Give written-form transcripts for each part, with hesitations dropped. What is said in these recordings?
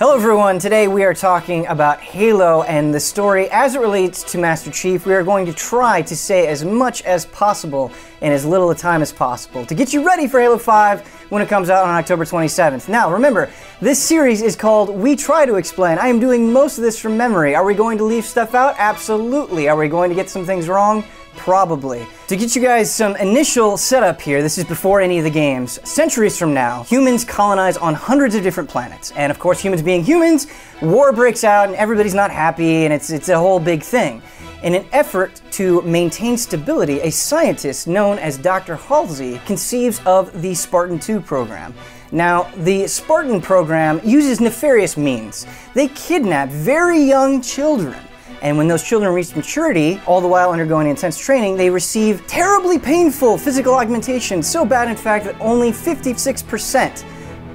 Hello everyone, today we are talking about Halo and the story as it relates to Master Chief. We are going to try to say as much as possible in as little a time as possible to get you ready for Halo 5 when it comes out on October 27th. Now remember, this series is called We Try to Explain. I am doing most of this from memory. Are we going to leave stuff out? Absolutely. Are we going to get some things wrong? Probably. To get you guys some initial setup here, this is before any of the games. Centuries from now, humans colonize on hundreds of different planets. And of course, humans being humans, war breaks out and everybody's not happy and it's a whole big thing. In an effort to maintain stability, a scientist known as Dr. Halsey conceives of the Spartan 2 program. Now, the Spartan program uses nefarious means. They kidnap very young children. And when those children reach maturity, all the while undergoing intense training, they receive terribly painful physical augmentation, so bad in fact that only 56%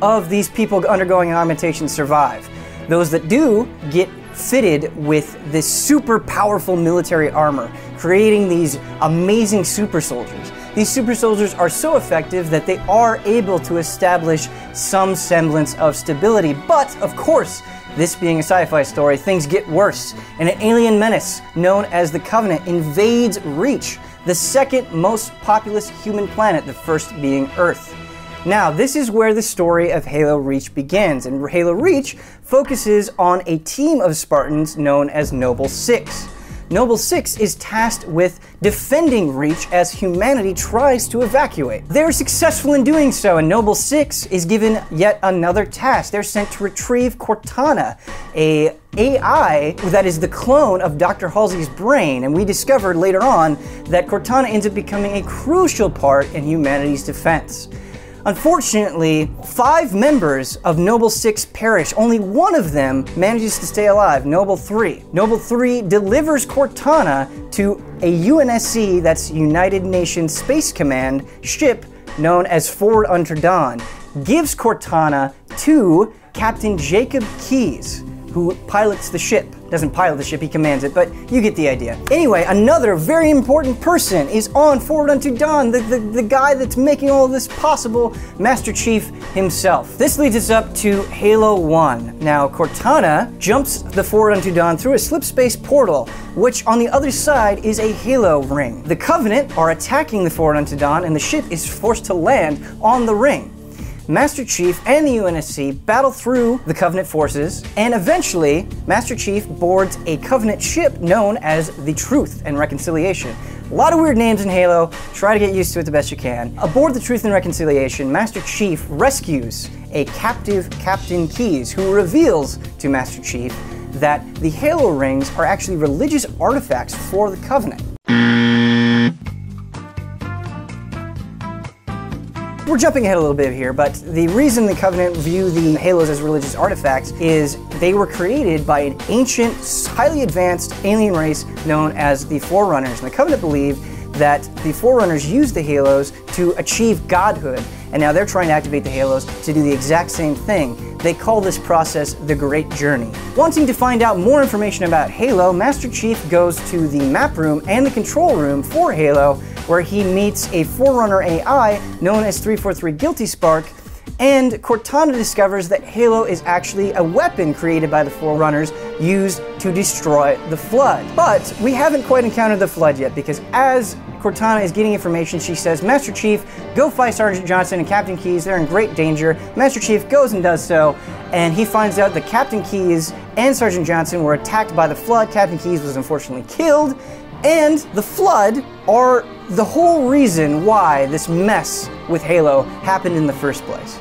of these people undergoing augmentation survive. Those that do get fitted with this super powerful military armor, creating these amazing super soldiers. These super soldiers are so effective that they are able to establish some semblance of stability, but of course, this being a sci-fi story, things get worse, and an alien menace known as the Covenant invades Reach, the second most populous human planet, the first being Earth. Now, this is where the story of Halo Reach begins, and Halo Reach focuses on a team of Spartans known as Noble 6. Noble 6 is tasked with defending Reach as humanity tries to evacuate. They're successful in doing so, and Noble 6 is given yet another task. They're sent to retrieve Cortana, a AI that is the clone of Dr. Halsey's brain, and we discovered later on that Cortana ends up becoming a crucial part in humanity's defense. Unfortunately, 5 members of Noble 6 perish. Only one of them manages to stay alive, Noble 3. Noble 3 delivers Cortana to a UNSC, that's United Nations Space Command, ship known as Forward Unto Dawn, gives Cortana to Captain Jacob Keyes, who pilots the ship. Doesn't pilot the ship, he commands it, but you get the idea. Anyway, another very important person is on Forward Unto Dawn, the guy that's making all of this possible, Master Chief himself. This leads us up to Halo 1. Now, Cortana jumps the Forward Unto Dawn through a slipspace portal, which on the other side is a Halo ring. The Covenant are attacking the Forward Unto Dawn, and the ship is forced to land on the ring. Master Chief and the UNSC battle through the Covenant forces, and eventually, Master Chief boards a Covenant ship known as the Truth and Reconciliation. A lot of weird names in Halo, try to get used to it the best you can. Aboard the Truth and Reconciliation, Master Chief rescues a captive Captain Keyes, who reveals to Master Chief that the Halo rings are actually religious artifacts for the Covenant. We're jumping ahead a little bit here, but the reason the Covenant view the Halos as religious artifacts is they were created by an ancient, highly advanced alien race known as the Forerunners. And the Covenant believe that the Forerunners used the Halos to achieve godhood, and now they're trying to activate the Halos to do the exact same thing. They call this process the Great Journey. Wanting to find out more information about Halo, Master Chief goes to the map room and the control room for Halo, where he meets a Forerunner AI known as 343 Guilty Spark, and Cortana discovers that Halo is actually a weapon created by the Forerunners used to destroy the Flood. But we haven't quite encountered the Flood yet, because as Cortana is getting information, she says, Master Chief, go fight Sergeant Johnson and Captain Keyes, they're in great danger. Master Chief goes and does so, and he finds out that Captain Keyes and Sergeant Johnson were attacked by the Flood. Captain Keyes was unfortunately killed, and the Flood are the whole reason why this mess with Halo happened in the first place.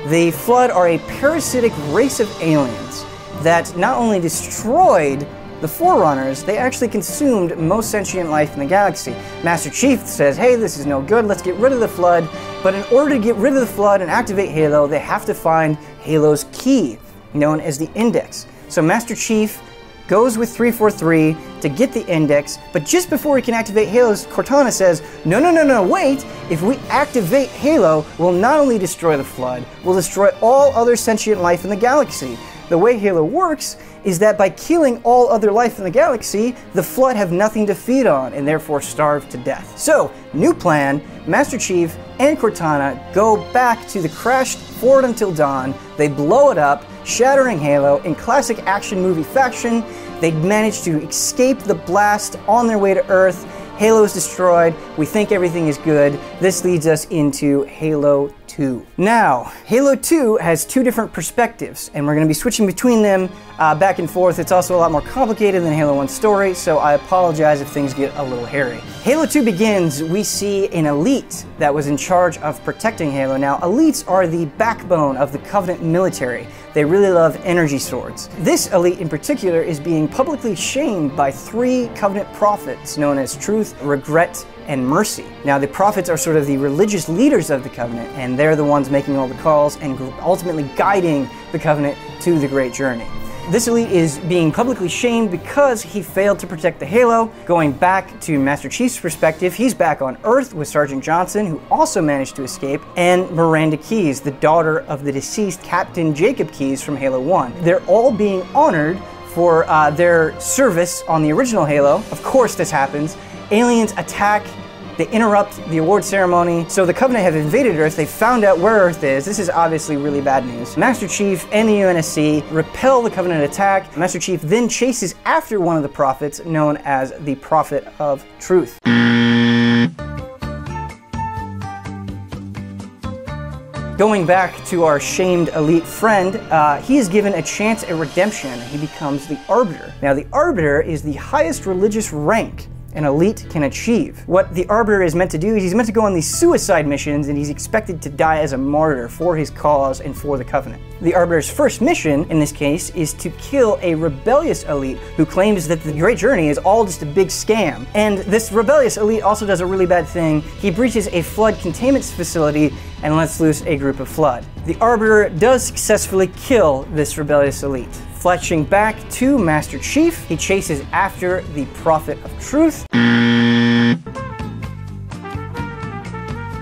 The Flood are a parasitic race of aliens that not only destroyed the Forerunners, they actually consumed most sentient life in the galaxy. Master Chief says, hey, this is no good, let's get rid of the Flood, but in order to get rid of the Flood and activate Halo, they have to find Halo's key, known as the Index. So Master Chief goes with 343 to get the Index, but just before he can activate Halo's, Cortana says, no, wait! If we activate Halo, we'll not only destroy the Flood, we'll destroy all other sentient life in the galaxy. The way Halo works is that by killing all other life in the galaxy, the Flood have nothing to feed on and therefore starve to death. So, new plan, Master Chief and Cortana go back to the crashed Forward Until Dawn. They blow it up, shattering Halo. In classic action movie fashion, they manage to escape the blast on their way to Earth. Halo is destroyed. We think everything is good. This leads us into Halo 2. Now, Halo 2 has two different perspectives, and we're going to be switching between them back and forth. It's also a lot more complicated than Halo 1's story, so I apologize if things get a little hairy. Halo 2 begins, we see an elite that was in charge of protecting Halo. Now, elites are the backbone of the Covenant military. They really love energy swords. This elite in particular is being publicly shamed by 3 Covenant prophets known as Truth, Regret, and Mercy. Now, the prophets are sort of the religious leaders of the Covenant, and they're the ones making all the calls and ultimately guiding the Covenant to the Great Journey. This elite is being publicly shamed because he failed to protect the Halo. Going back to Master Chief's perspective, he's back on Earth with Sergeant Johnson, who also managed to escape, and Miranda Keyes, the daughter of the deceased Captain Jacob Keyes from Halo 1. They're all being honored for their service on the original Halo. Of course this happens. Aliens attack, they interrupt the award ceremony. So the Covenant have invaded Earth, they found out where Earth is. This is obviously really bad news. Master Chief and the UNSC repel the Covenant attack. Master Chief then chases after one of the prophets, known as the Prophet of Truth. Going back to our shamed elite friend, he is given a chance at redemption. He becomes the Arbiter. Now, the Arbiter is the highest religious rank an elite can achieve. What the Arbiter is meant to do is he's meant to go on these suicide missions, and he's expected to die as a martyr for his cause and for the Covenant. The Arbiter's first mission, in this case, is to kill a rebellious elite who claims that the Great Journey is all just a big scam. And this rebellious elite also does a really bad thing. He breaches a Flood containment facility and lets loose a group of Flood. The Arbiter does successfully kill this rebellious elite. Flashing back to Master Chief, he chases after the Prophet of Truth.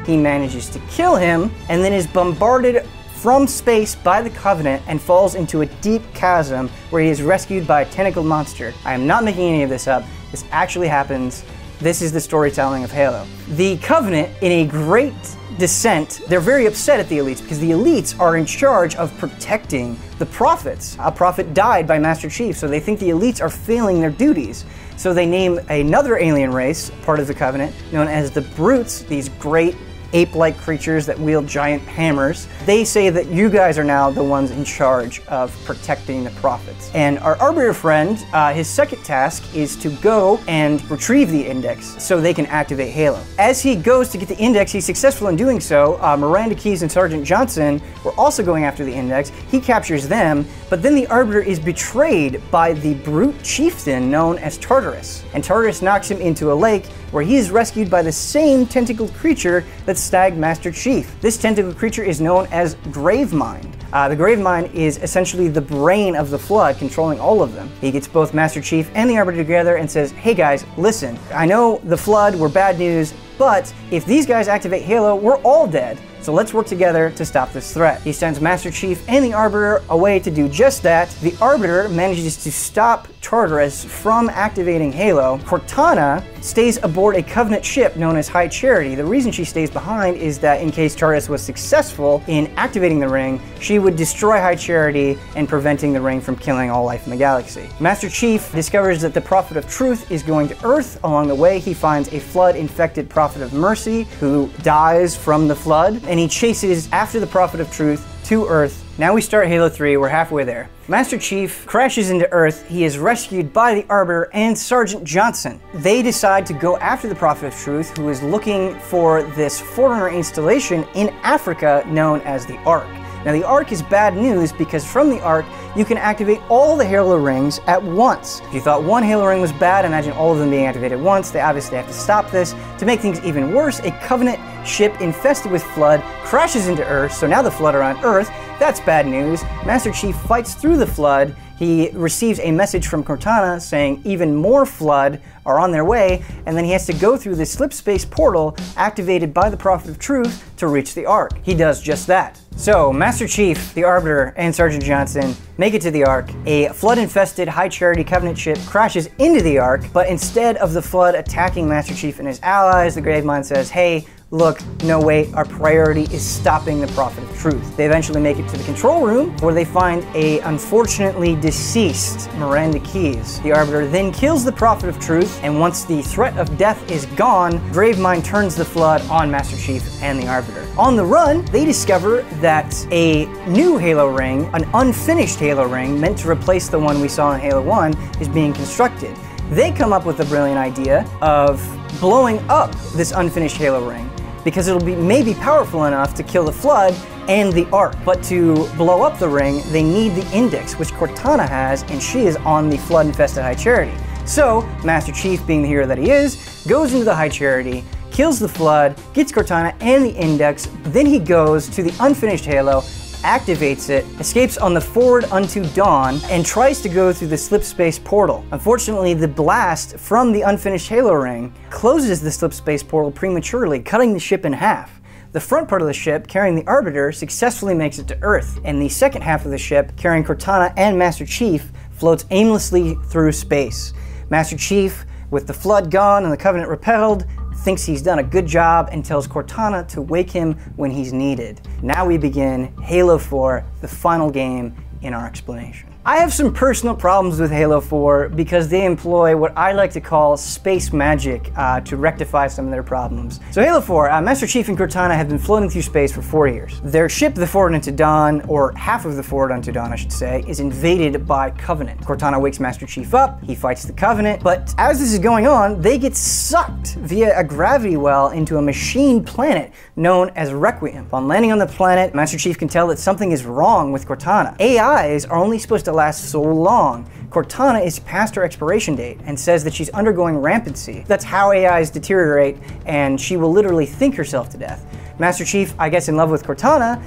He manages to kill him and then is bombarded from space by the Covenant and falls into a deep chasm where he is rescued by a tentacled monster. I am not making any of this up. This actually happens. This is the storytelling of Halo. The Covenant, in a great dissent, they're very upset at the elites because the elites are in charge of protecting the prophets. A prophet died by Master Chief, so they think the elites are failing their duties. So they name another alien race, part of the Covenant, known as the Brutes, these great ape-like creatures that wield giant hammers. They say that you guys are now the ones in charge of protecting the prophets. And our Arbiter friend, his second task is to go and retrieve the Index so they can activate Halo. As he goes to get the Index, he's successful in doing so. Miranda Keyes and Sergeant Johnson were also going after the Index. He captures them, but then the Arbiter is betrayed by the Brute chieftain known as Tartarus. And Tartarus knocks him into a lake where he is rescued by the same tentacled creature that snagged Master Chief. This tentacled creature is known as Gravemind. The Gravemind is essentially the brain of the Flood, controlling all of them. He gets both Master Chief and the Arbiter together and says, hey guys, listen, I know the Flood were bad news, but if these guys activate Halo, we're all dead. So let's work together to stop this threat. He sends Master Chief and the Arbiter away to do just that. The Arbiter manages to stop Tartarus from activating Halo. Cortana stays aboard a Covenant ship known as High Charity. The reason she stays behind is that in case Tartarus was successful in activating the ring, she would destroy High Charity and preventing the ring from killing all life in the galaxy. Master Chief discovers that the Prophet of Truth is going to Earth. Along the way, he finds a Flood-infected Prophet of Mercy who dies from the Flood, and he chases after the Prophet of Truth to Earth. Now we start Halo 3, we're halfway there. Master Chief crashes into Earth. He is rescued by the Arbiter and Sergeant Johnson. They decide to go after the Prophet of Truth, who is looking for this Forerunner installation in Africa known as the Ark. Now the Ark is bad news because from the Ark, you can activate all the Halo rings at once. If you thought one Halo ring was bad, imagine all of them being activated at once. They obviously have to stop this. To make things even worse, a Covenant ship infested with Flood crashes into Earth, so now the Flood are on Earth. That's bad news. Master Chief fights through the Flood. He receives a message from Cortana saying even more Flood are on their way, and then he has to go through this slip-space portal activated by the Prophet of Truth to reach the Ark. He does just that. So, Master Chief, the Arbiter, and Sergeant Johnson make it to the Ark. A flood-infested High Charity Covenant ship crashes into the Ark, but instead of the flood attacking Master Chief and his allies, the Gravemind says, hey, look, no wait, our priority is stopping the Prophet of Truth. They eventually make it to the control room, where they find a unfortunately deceased Miranda Keyes. The Arbiter then kills the Prophet of Truth, and once the threat of death is gone, Gravemind turns the flood on Master Chief and the Arbiter. On the run, they discover that a new Halo ring, an unfinished Halo ring meant to replace the one we saw in Halo 1, is being constructed. They come up with the brilliant idea of blowing up this unfinished Halo ring, because it'll be maybe powerful enough to kill the Flood and the Ark. But to blow up the ring, they need the Index, which Cortana has, and she is on the Flood-infested High Charity. So, Master Chief, being the hero that he is, goes into the High Charity, kills the Flood, gets Cortana and the Index, then he goes to the unfinished Halo, activates it, escapes on the Forward Unto Dawn, and tries to go through the slip-space portal. Unfortunately, the blast from the unfinished Halo ring closes the slip-space portal prematurely, cutting the ship in half. The front part of the ship, carrying the Arbiter, successfully makes it to Earth, and the second half of the ship, carrying Cortana and Master Chief, floats aimlessly through space. Master Chief, with the Flood gone and the Covenant repelled, thinks he's done a good job and tells Cortana to wake him when he's needed. Now we begin Halo 4, the final game in our explanation. I have some personal problems with Halo 4 because they employ what I like to call space magic to rectify some of their problems. So Halo 4, Master Chief and Cortana have been floating through space for 4 years. Their ship, the Forward Unto Dawn, or half of the Forward Unto Dawn I should say, is invaded by Covenant. Cortana wakes Master Chief up, he fights the Covenant, but as this is going on, they get sucked via a gravity well into a machine planet known as Requiem. Upon landing on the planet, Master Chief can tell that something is wrong with Cortana. AIs are only supposed to last so long. Cortana is past her expiration date and says that she's undergoing rampancy. That's how AIs deteriorate, and she will literally think herself to death. Master Chief, I guess in love with Cortana,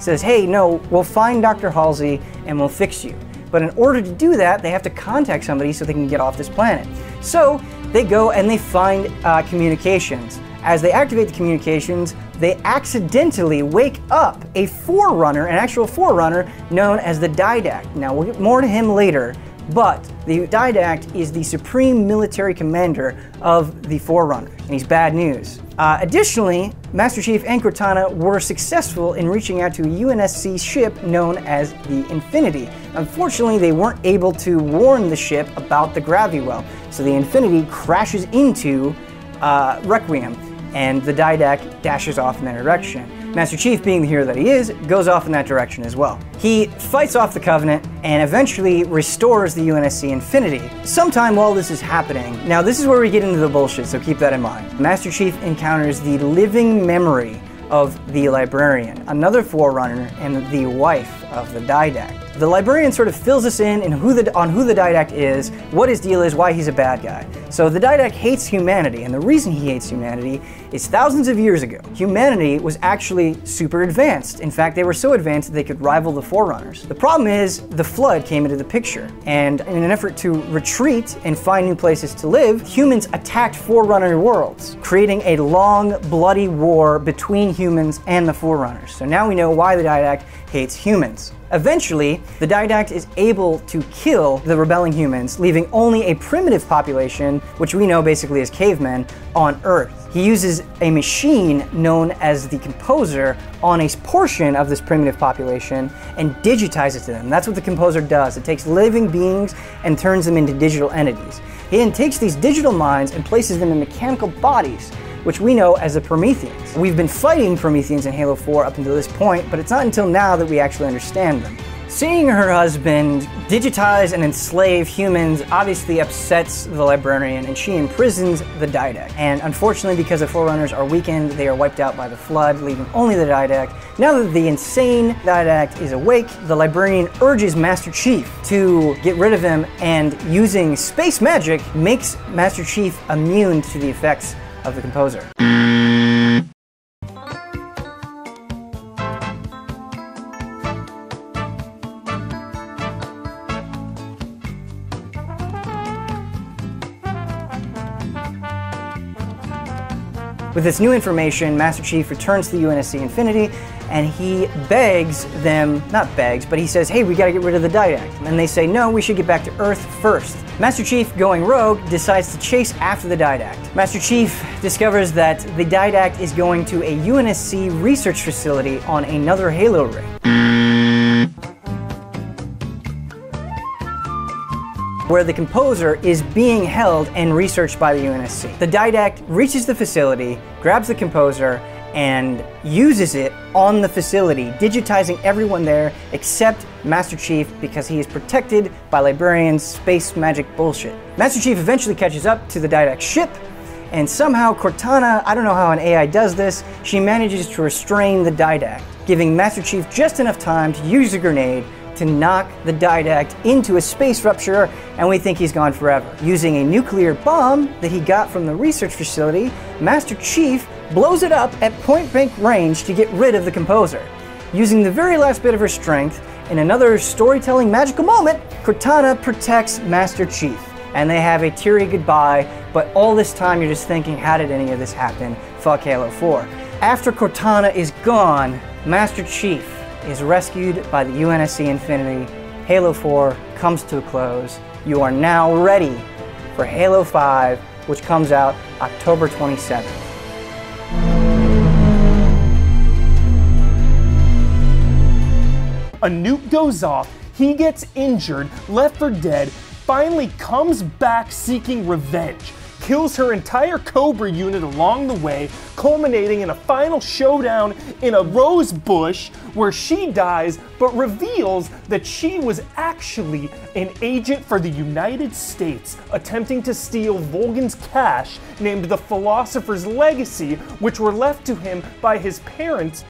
says, hey, no, we'll find Dr. Halsey and we'll fix you. But in order to do that, they have to contact somebody so they can get off this planet. So they go and they find communications. As they activate the communications, they accidentally wake up a Forerunner, an actual Forerunner known as the Didact. Now, we'll get more to him later, but the Didact is the supreme military commander of the Forerunner, and he's bad news. Additionally, Master Chief and Cortana were successful in reaching out to a UNSC ship known as the Infinity. Unfortunately, they weren't able to warn the ship about the gravity well, so the Infinity crashes into Requiem, and the Didact dashes off in that direction. Master Chief, being the hero that he is, goes off in that direction as well. He fights off the Covenant and eventually restores the UNSC Infinity. Sometime while this is happening, now this is where we get into the bullshit, so keep that in mind. Master Chief encounters the living memory of the Librarian, another Forerunner and the wife of the Didact. The Librarian sort of fills us in on who the Didact is, what his deal is, why he's a bad guy. So the Didact hates humanity, and the reason he hates humanity is thousands of years ago, humanity was actually super advanced. In fact, they were so advanced that they could rival the Forerunners. The problem is, the Flood came into the picture, and in an effort to retreat and find new places to live, humans attacked Forerunner worlds, creating a long, bloody war between humans and the Forerunners. So now we know why the Didact hates humans. Eventually, the Didact is able to kill the rebelling humans, leaving only a primitive population, which we know basically as cavemen, on Earth. He uses a machine known as the Composer on a portion of this primitive population and digitizes them. That's what the Composer does. It takes living beings and turns them into digital entities. He then takes these digital minds and places them in mechanical bodies, which we know as the Prometheans. We've been fighting Prometheans in Halo 4 up until this point, but it's not until now that we actually understand them. Seeing her husband digitize and enslave humans obviously upsets the Librarian, and she imprisons the Didact. And unfortunately, because the Forerunners are weakened, they are wiped out by the Flood, leaving only the Didact. Now that the insane Didact is awake, the Librarian urges Master Chief to get rid of him, and using space magic, makes Master Chief immune to the effects of the Composer. With this new information, Master Chief returns to the UNSC Infinity and he begs them, not begs, but he says, hey, we gotta get rid of the Didact. And they say, no, we should get back to Earth first. Master Chief, going rogue, decides to chase after the Didact. Master Chief discovers that the Didact is going to a UNSC research facility on another Halo ring, where the composer is being held and researched by the UNSC. The Didact reaches the facility, grabs the composer, and uses it on the facility, digitizing everyone there except Master Chief because he is protected by Librarian's space magic bullshit. Master Chief eventually catches up to the Didact ship, and somehow Cortana, I don't know how an AI does this, she manages to restrain the Didact, giving Master Chief just enough time to use a grenade to knock the Didact into a space rupture, and we think he's gone forever. Using a nuclear bomb that he got from the research facility, Master Chief blows it up at point-blank range to get rid of the composer. Using the very last bit of her strength, in another storytelling magical moment, Cortana protects Master Chief, and they have a teary goodbye, but all this time you're just thinking, how did any of this happen? Fuck Halo 4. After Cortana is gone, Master Chief is rescued by the UNSC Infinity. Halo 4 comes to a close. You are now ready for Halo 5, which comes out October 27th. A nuke goes off, he gets injured, left for dead, finally comes back seeking revenge, kills her entire Cobra unit along the way, culminating in a final showdown in a rose bush where she dies but reveals that she was actually an agent for the United States attempting to steal Volgan's cash named the Philosopher's Legacy, which were left to him by his parents